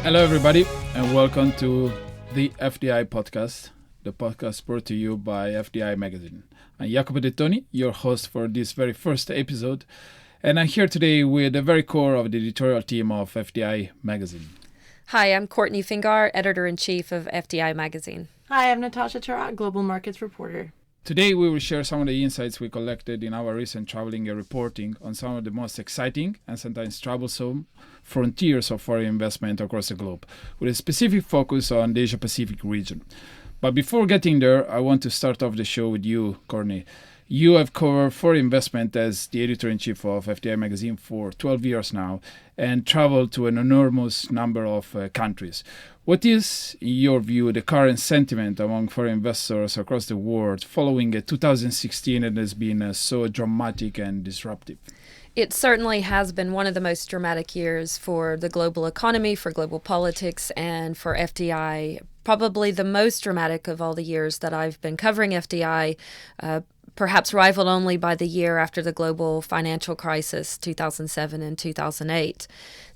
Hello, everybody, and welcome to the fDi podcast, the podcast brought to you by fDi Magazine. I'm Jacopo De Toni, your host for this very first episode, and I'm here today with the very core of the editorial team of fDi Magazine. Hi, I'm Courtney Fingar, Editor-in-Chief of fDi Magazine. Hi, I'm Natasha Tarat, Global Markets Reporter. Today, we will share some of the insights we collected in our recent traveling and reporting on some of the most exciting and sometimes troublesome frontiers of foreign investment across the globe, with a specific focus on the Asia-Pacific region. But before getting there, I want to start off the show with you, Courtney. You have covered foreign investment as the editor-in-chief of fDi Magazine for 12 years now and traveled to an enormous number of countries. What is, in your view, the current sentiment among foreign investors across the world following a 2016 that has been so dramatic and disruptive? It certainly has been one of the most dramatic years for the global economy, for global politics, and for fDi. Probably the most dramatic of all the years that I've been covering fDi, perhaps rivaled only by the year after the global financial crisis, 2007 and 2008.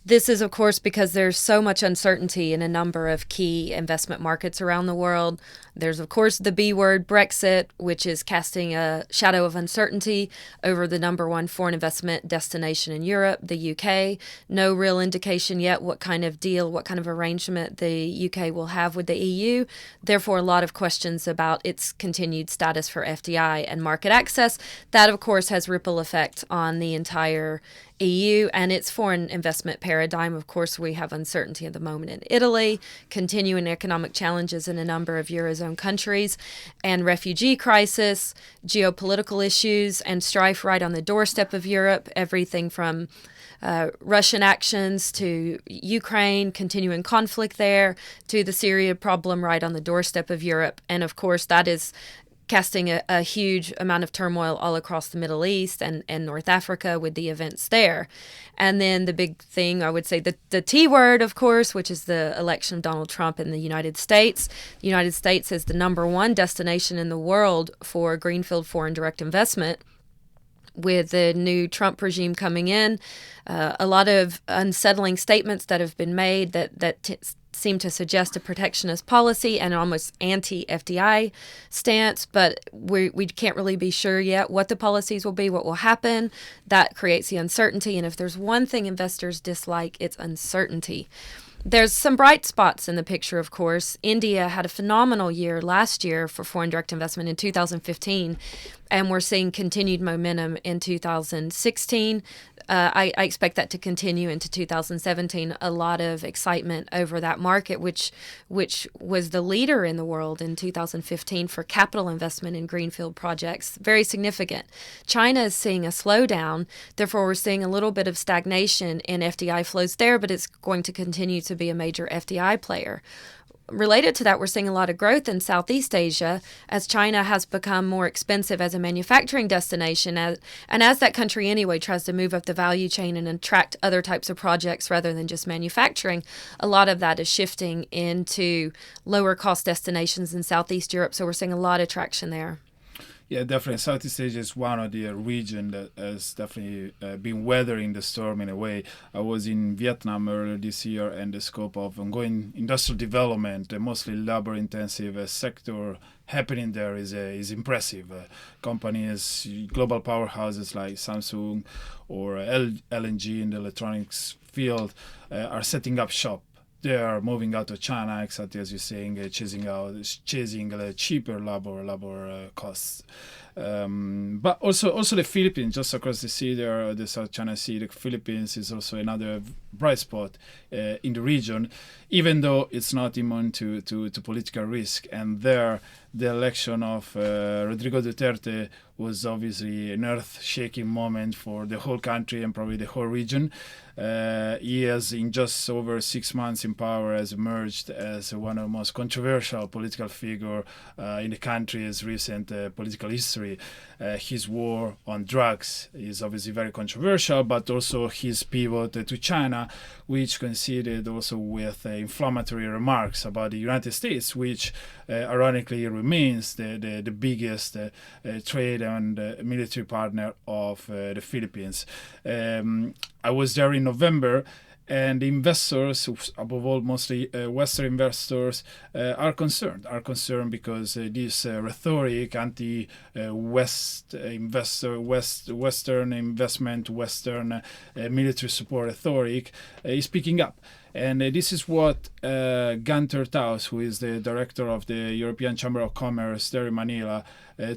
This is, of course, because there's so much uncertainty in a number of key investment markets around the world. There's, of course, the B word, Brexit, which is casting a shadow of uncertainty over the number one foreign investment destination in Europe, the UK. No real indication yet what kind of deal, what kind of arrangement the UK will have with the EU. Therefore, a lot of questions about its continued status for fDi and market access. That, of course, has ripple effect on the entire EU and its foreign investment paradigm. Of course, we have uncertainty at the moment in Italy, continuing economic challenges in a number of Eurozone countries, and refugee crisis, geopolitical issues, and strife right on the doorstep of Europe, everything from Russian actions to Ukraine, continuing conflict there, to the Syria problem right on the doorstep of Europe. And of course, that is casting a huge amount of turmoil all across the Middle East and North Africa with the events there. And then the big thing, I would say, the T word, of course, which is the election of Donald Trump in the United States. The United States is the number one destination in the world for greenfield foreign direct investment. With the new Trump regime coming in, a lot of unsettling statements that have been made that seem to suggest a protectionist policy and almost anti-fDi stance, but we can't really be sure yet what the policies will be, what will happen. That creates the uncertainty, and if there's one thing investors dislike, it's uncertainty. There's some bright spots in the picture, of course. India had a phenomenal year last year for foreign direct investment in 2015, and we're seeing continued momentum in 2016. I expect that to continue into 2017. A lot of excitement over that market, which was the leader in the world in 2015 for capital investment in greenfield projects. Very significant. China is seeing a slowdown. Therefore, we're seeing a little bit of stagnation in fDi flows there, but it's going to continue to be a major fDi player. Related to that, we're seeing a lot of growth in Southeast Asia as China has become more expensive as a manufacturing destination, and as that country anyway tries to move up the value chain and attract other types of projects rather than just manufacturing. A lot of that is shifting into lower cost destinations in Southeast Europe, so we're seeing a lot of traction there. Yeah, definitely. Southeast Asia is one of the region that has definitely been weathering the storm in a way. I was in Vietnam earlier this year, and the scope of ongoing industrial development, mostly labor-intensive sector happening there is impressive. Companies, global powerhouses like Samsung or LNG in the electronics field are setting up shop. They are moving out of China, exactly as you're saying, chasing cheaper labor costs. But also the Philippines, just across the sea there, the South China Sea, the Philippines is also another bright spot in the region, even though it's not immune to political risk. And there, the election of Rodrigo Duterte was obviously an earth-shaking moment for the whole country and probably the whole region. He has, in just over 6 months in power, has emerged as one of the most controversial political figure in the country's recent political history. His war on drugs is obviously very controversial, but also his pivot to China, which coincided also with inflammatory remarks about the United States, which ironically remains the biggest trade and military partner of the Philippines. I was there in November, And investors, above all, mostly Western investors, are concerned. Because this rhetoric, anti-West Western investment, Western military support rhetoric, is picking up. And this is what Gunter Taus, who is the director of the European Chamber of Commerce there in Manila,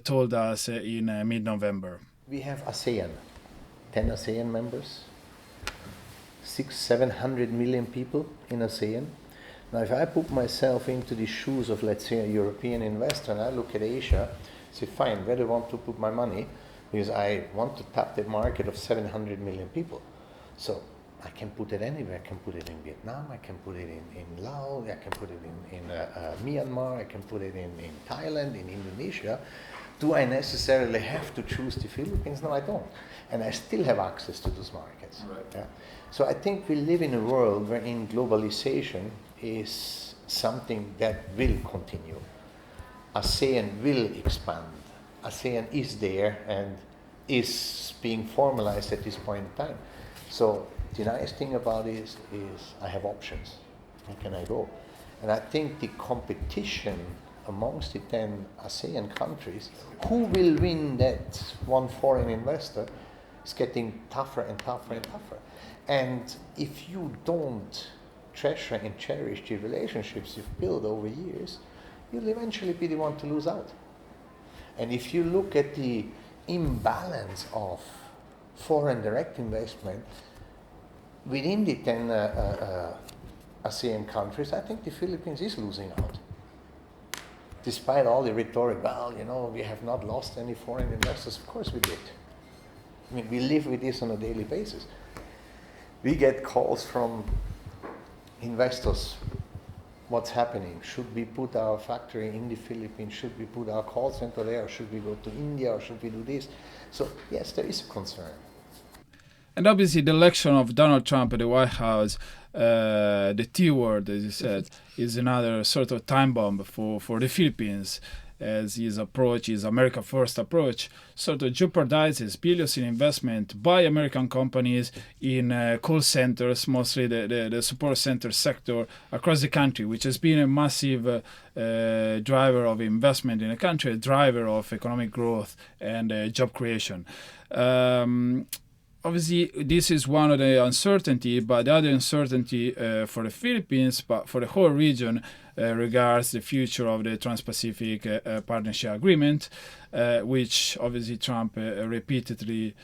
told us in mid-November. We have ASEAN, 10 ASEAN members, 600-700 million people in ASEAN. Now, if I put myself into the shoes of, let's say, a European investor, and I look at Asia, say, fine, where do I want to put my money? Because I want to tap the market of 700 million people. So I can put it anywhere. I can put it in Vietnam, I can put it in Laos, I can put it in Myanmar, I can put it in Thailand, in Indonesia. Do I necessarily have to choose the Philippines? No, I don't. And I still have access to those markets. Right. Yeah? So I think we live in a world wherein globalization is something that will continue. ASEAN will expand. ASEAN is there and is being formalized at this point in time. So the nice thing about it is I have options. Where can I go? And I think the competition amongst the 10 ASEAN countries, who will win that one foreign investor, is getting tougher and tougher and tougher. And if you don't treasure and cherish the relationships you've built over years, you'll eventually be the one to lose out. And if you look at the imbalance of foreign direct investment within the 10 ASEAN countries, I think the Philippines is losing out. Despite all the rhetoric, well, we have not lost any foreign investors. Of course we did. I mean, we live with this on a daily basis. We get calls from investors. What's happening? Should we put our factory in the Philippines? Should we put our call center there? Or should we go to India? Or should we do this? So, yes, there is a concern. And obviously, the election of Donald Trump at the White House, the T word, as you said, is another sort of time bomb for the Philippines, as his approach, his America First approach, sort of jeopardizes billions in investment by American companies in call centers, mostly the support center sector across the country, which has been a massive driver of investment in the country, a driver of economic growth and job creation. Obviously, this is one of the uncertainty, but the other uncertainty for the Philippines, but for the whole region, regards the future of the Trans-Pacific Partnership Agreement, which obviously Trump repeatedly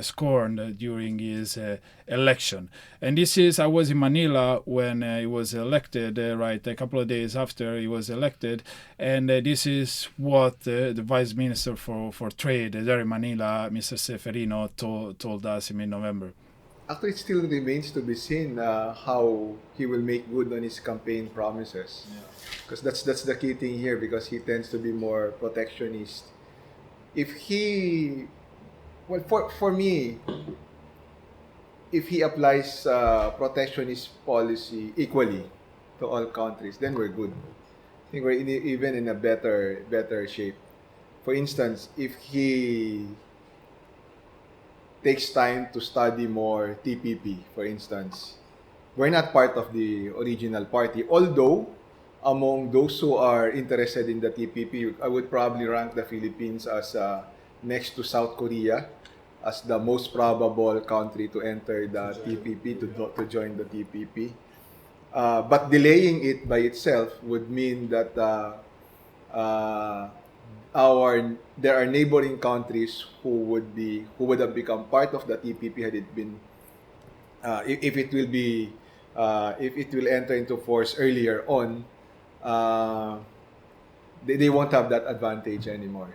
scorned during his election. And this is, I was in Manila when he was elected, right, a couple of days after he was elected, and this is what the Vice Minister for Trade there in Manila, Mr. Seferino, told us in mid-November. Actually, it still remains to be seen how he will make good on his campaign promises. Because that's the key thing here, because he tends to be more protectionist. If he, well, for me, if he applies protectionist policy equally to all countries, then we're good. I think we're even in a better shape. For instance, if he takes time to study more TPP, for instance. We're not part of the original party, although among those who are interested in the TPP, I would probably rank the Philippines as next to South Korea as the most probable country to enter the TPP, to join the TPP. But delaying it by itself would mean that there are neighboring countries who would have become part of the TPP had it been if it will enter into force earlier on. They won't have that advantage anymore.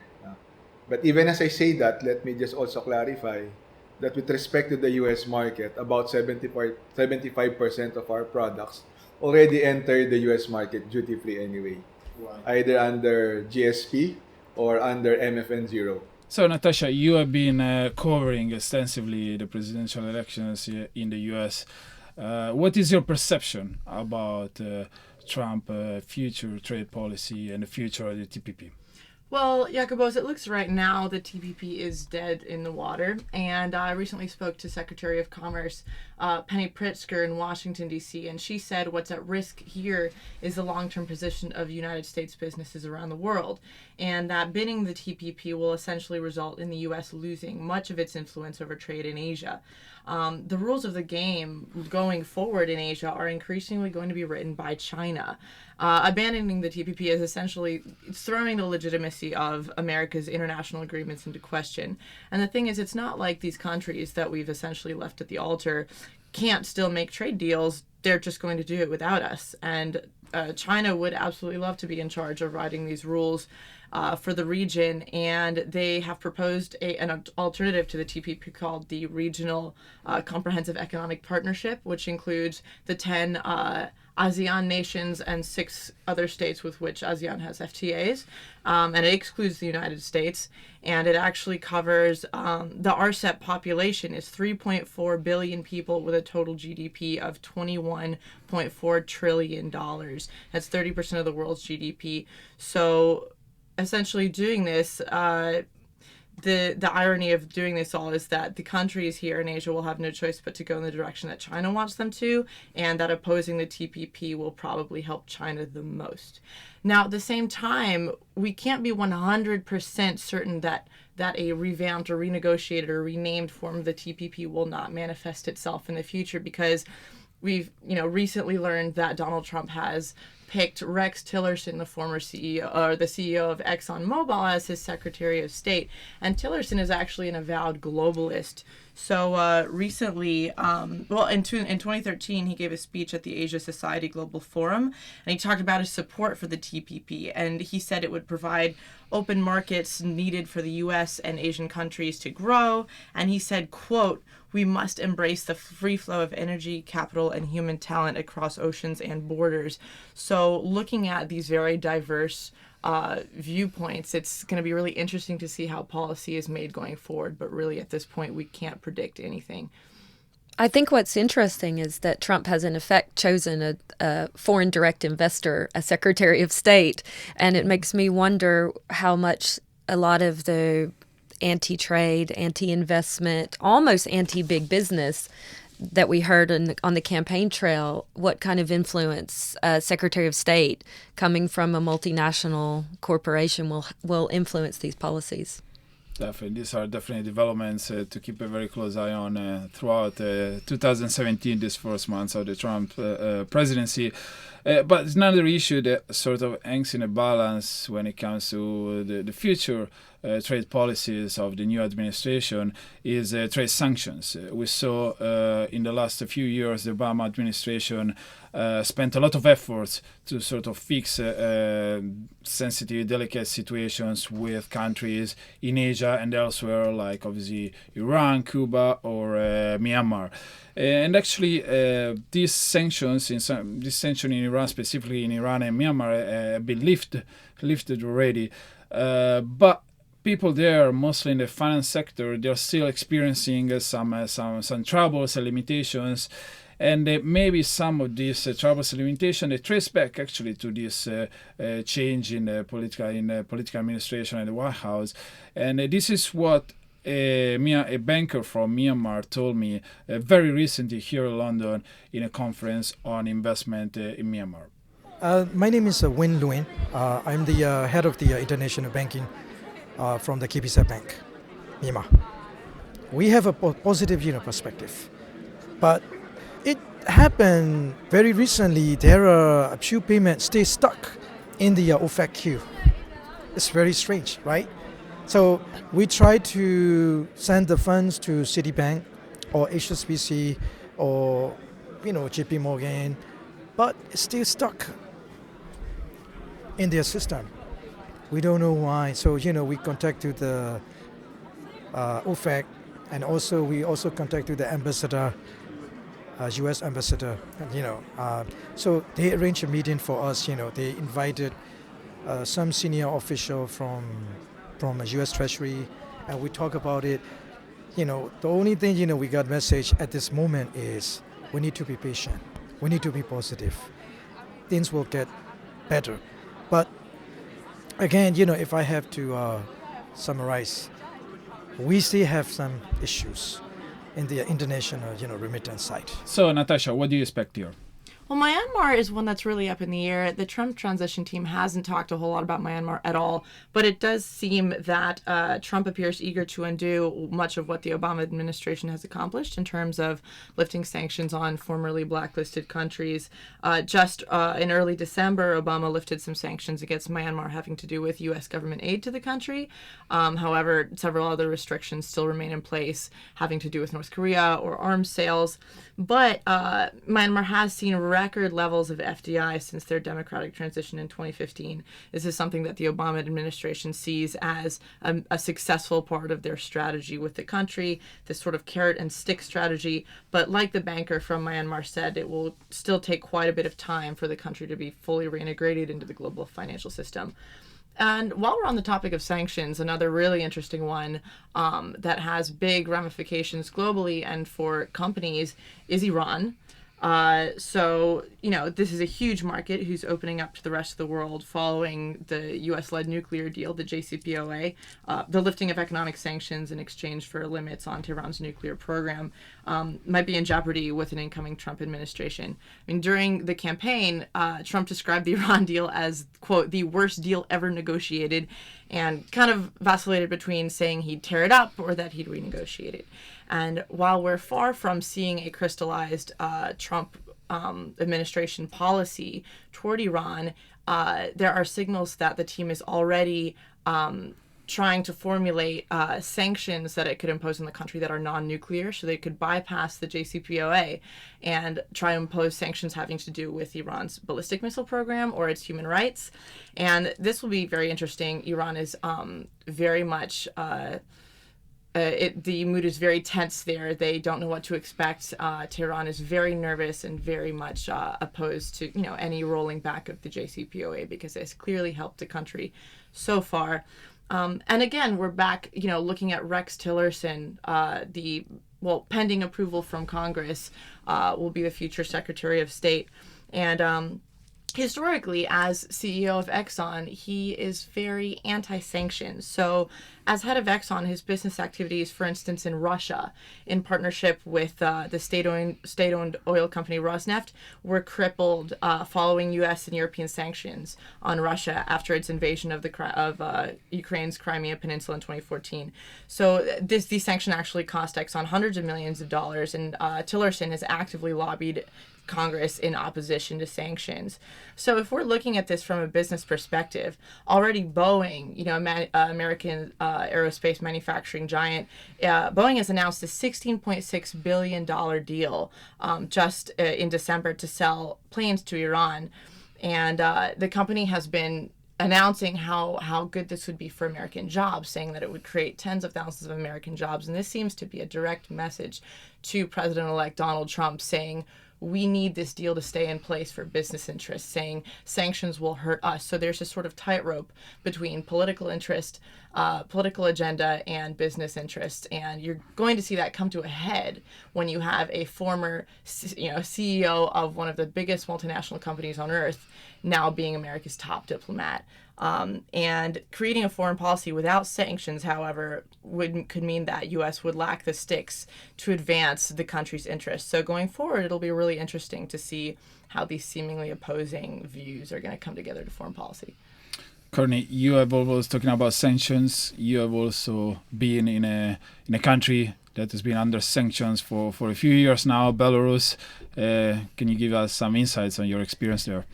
But even as I say that, let me just also clarify that with respect to the US market, about 75% of our products already entered the US market duty-free anyway. Wow. Either under GSP or under MFN 0. So, Natasha, you have been covering extensively the presidential elections in the US. What is your perception about Trump's future trade policy and the future of the TPP? Well, Jacobos, it looks right now the TPP is dead in the water. And I recently spoke to Secretary of Commerce Penny Pritzker in Washington, D.C., and she said what's at risk here is the long-term position of United States businesses around the world, and that binning the TPP will essentially result in the U.S. losing much of its influence over trade in Asia. The rules of the game going forward in Asia are increasingly going to be written by China. Abandoning the TPP is essentially throwing the legitimacy of America's international agreements into question. And the thing is, it's not like these countries that we've essentially left at the altar can't still make trade deals. They're just going to do it without us. And China would absolutely love to be in charge of writing these rules for the region, and they have proposed an alternative to the TPP called the Regional Comprehensive Economic Partnership, which includes the 10 ASEAN nations and 6 other states with which ASEAN has FTAs, and it excludes the United States, and it actually covers the RCEP population is 3.4 billion people with a total GDP of $21.4 trillion. That's 30% of the world's GDP. So essentially doing this, the irony of doing this all is that the countries here in Asia will have no choice but to go in the direction that China wants them to, and that opposing the TPP will probably help China the most. Now, at the same time, we can't be 100% certain that a revamped or renegotiated or renamed form of the TPP will not manifest itself in the future, because we've recently learned that Donald Trump has picked Rex Tillerson, the former CEO or the CEO of ExxonMobil, as his Secretary of State. And Tillerson is actually an avowed globalist. So recently, in 2013, he gave a speech at the Asia Society Global Forum, and he talked about his support for the TPP. And he said it would provide open markets needed for the U.S. and Asian countries to grow. And he said, quote, "We must embrace the free flow of energy, capital, and human talent across oceans and borders." So looking at these very diverse viewpoints, it's going to be really interesting to see how policy is made going forward. But really, at this point, we can't predict anything. I think what's interesting is that Trump has, in effect, chosen a foreign direct investor as Secretary of State. And it makes me wonder how much a lot of the anti-trade, anti-investment, almost anti-big business that we heard on the campaign trail, what kind of influence Secretary of State coming from a multinational corporation will influence these policies. Definitely, these are definitely developments to keep a very close eye on throughout 2017, this first months of the Trump presidency. But it's another issue that sort of hangs in a balance when it comes to the future trade policies of the new administration is trade sanctions. We saw in the last few years the Obama administration spent a lot of efforts to sort of fix sensitive, delicate situations with countries in Asia and elsewhere, like obviously Iran, Cuba, or Myanmar. And actually, these sanctions, this sanction in Iran, specifically in Iran and Myanmar, have been lifted already. But people there, mostly in the finance sector, they're still experiencing some troubles and limitations. And maybe some of these troubles and limitations, they trace back actually to this change in the political administration and the White House. And this is what a banker from Myanmar told me very recently here in London in a conference on investment in Myanmar. My name is Win Luin. I'm the head of the international banking from the KBZ Bank, Myanmar. We have a positive perspective, but it happened very recently. There are a few payments stay stuck in the OFAC queue. It's very strange, right? So we try to send the funds to Citibank or HSBC or JP Morgan, but it's still stuck in their system. We don't know why. So we contacted the OFAC, and we also contacted the ambassador, U.S. ambassador. So they arranged a meeting for us. They invited some senior official from U.S. Treasury, and we talk about it. The only thing we got message at this moment is we need to be patient. We need to be positive. Things will get better, but Again, if I have to summarize, we still have some issues in the international, remittance side. So, Natasha, what do you expect here? Well, Myanmar is one that's really up in the air. The Trump transition team hasn't talked a whole lot about Myanmar at all, but it does seem that Trump appears eager to undo much of what the Obama administration has accomplished in terms of lifting sanctions on formerly blacklisted countries. Just in early December, Obama lifted some sanctions against Myanmar having to do with U.S. government aid to the country. However, several other restrictions still remain in place having to do with North Korea or arms sales. But Myanmar has seen record levels of FDI since their democratic transition in 2015. This is something that the Obama administration sees as a successful part of their strategy with the country, this sort of carrot and stick strategy. But like the banker from Myanmar said, it will still take quite a bit of time for the country to be fully reintegrated into the global financial system. And while we're on the topic of sanctions, another really interesting one that has big ramifications globally and for companies is Iran. So, this is a huge market who's opening up to the rest of the world following the U.S.-led nuclear deal, the JCPOA, the lifting of economic sanctions in exchange for limits on Tehran's nuclear program might be in jeopardy with an incoming Trump administration. I mean, during the campaign, Trump described the Iran deal as, quote, the worst deal ever negotiated, and kind of vacillated between saying he'd tear it up or that he'd renegotiate it. And while we're far from seeing a crystallized Trump administration policy toward Iran, there are signals that the team is already trying to formulate sanctions that it could impose on the country that are non-nuclear, so they could bypass the JCPOA and try to impose sanctions having to do with Iran's ballistic missile program or its human rights. And this will be very interesting. Iran is very much... the mood is very tense there. They don't know what to expect. Tehran is very nervous and very much opposed to any rolling back of the JCPOA because it's clearly helped the country so far. And again, we're back, looking at Rex Tillerson, pending approval from Congress, will be the future Secretary of State. And historically, as CEO of Exxon, he is very anti-sanctions. So as head of Exxon, his business activities, for instance, in Russia, in partnership with the state-owned oil company Rosneft, were crippled following U.S. and European sanctions on Russia after its invasion of Ukraine's Crimea Peninsula in 2014. So these sanctions actually cost Exxon hundreds of millions of dollars, and Tillerson has actively lobbied Congress in opposition to sanctions. So if we're looking at this from a business perspective, already Boeing, American aerospace manufacturing giant, Boeing has announced a $16.6 billion deal just in December to sell planes to Iran. And the company has been announcing how good this would be for American jobs, saying that it would create tens of thousands of American jobs. And this seems to be a direct message to President-elect Donald Trump saying, we need this deal to stay in place for business interests, saying sanctions will hurt us. So there's a sort of tightrope between political interest, political agenda, and business interests. And you're going to see that come to a head when you have a former CEO of one of the biggest multinational companies on earth now being America's top diplomat. And creating a foreign policy without sanctions, however, could mean that U.S. would lack the sticks to advance the country's interests. So going forward, it'll be really interesting to see how these seemingly opposing views are going to come together to foreign policy. Courtney, you have always talking about sanctions. You have also been in a country that has been under sanctions for a few years now, Belarus. Can you give us some insights on your experience there?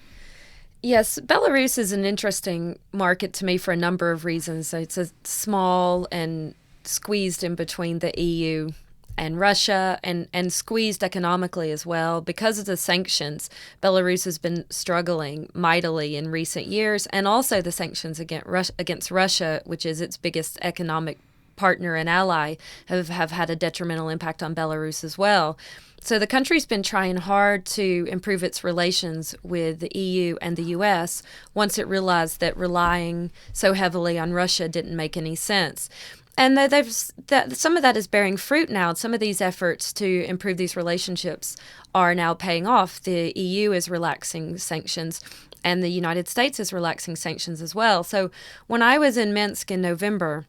Yes, Belarus is an interesting market to me for a number of reasons. It's a small and squeezed in between the EU and Russia and squeezed economically as well. Because of the sanctions, Belarus has been struggling mightily in recent years, and also the sanctions against Russia, which is its biggest economic partner and ally, have had a detrimental impact on Belarus as well. So the country's been trying hard to improve its relations with the EU and the US once it realized that relying so heavily on Russia didn't make any sense. And some of that is bearing fruit now. Some of these efforts to improve these relationships are now paying off. The EU is relaxing sanctions, and the United States is relaxing sanctions as well. So when I was in Minsk in November,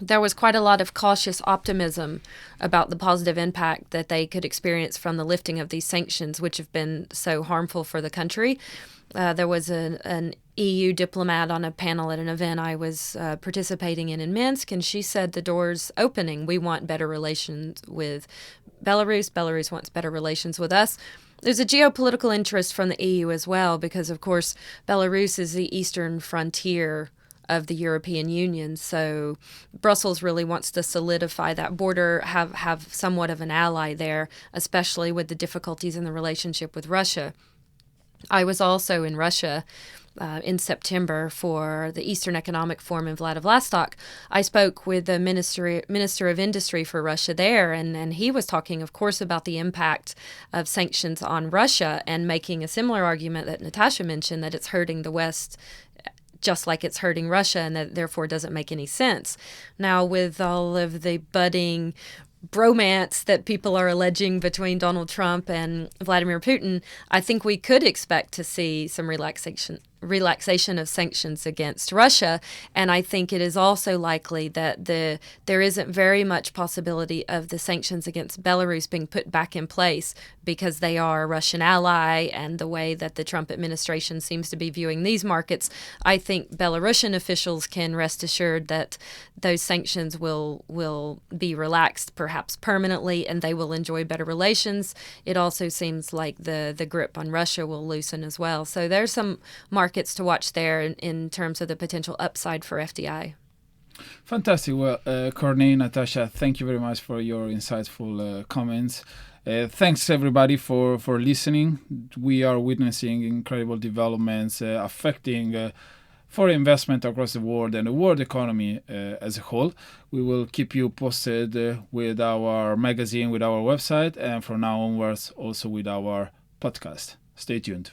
there was quite a lot of cautious optimism about the positive impact that they could experience from the lifting of these sanctions, which have been so harmful for the country. There was an EU diplomat on a panel at an event I was participating in Minsk, and she said the door's opening. We want better relations with Belarus. Belarus wants better relations with us. There's a geopolitical interest from the EU as well, because, of course, Belarus is the eastern frontier of the European Union. So Brussels really wants to solidify that border, have somewhat of an ally there, especially with the difficulties in the relationship with Russia. I was also in Russia in September for the Eastern Economic Forum in Vladivostok. I spoke with the Minister of Industry for Russia there, and he was talking, of course, about the impact of sanctions on Russia and making a similar argument that Natasha mentioned, that it's hurting the West just like it's hurting Russia, and that therefore doesn't make any sense. Now, with all of the budding bromance that people are alleging between Donald Trump and Vladimir Putin, I think we could expect to see some relaxation of sanctions against Russia. And I think it is also likely that there isn't very much possibility of the sanctions against Belarus being put back in place, because they are a Russian ally, and the way that the Trump administration seems to be viewing these markets, I think Belarusian officials can rest assured that those sanctions will be relaxed, perhaps permanently, and they will enjoy better relations. It also seems like the grip on Russia will loosen as well. So there's some markets to watch there in terms of the potential upside for FDI. Fantastic. Well, Courtney, Natasha, thank you very much for your insightful comments. Thanks everybody for listening. We are witnessing incredible developments affecting foreign investment across the world and the world economy as a whole. We will keep you posted with our magazine, with our website, and from now onwards also with our podcast. Stay tuned.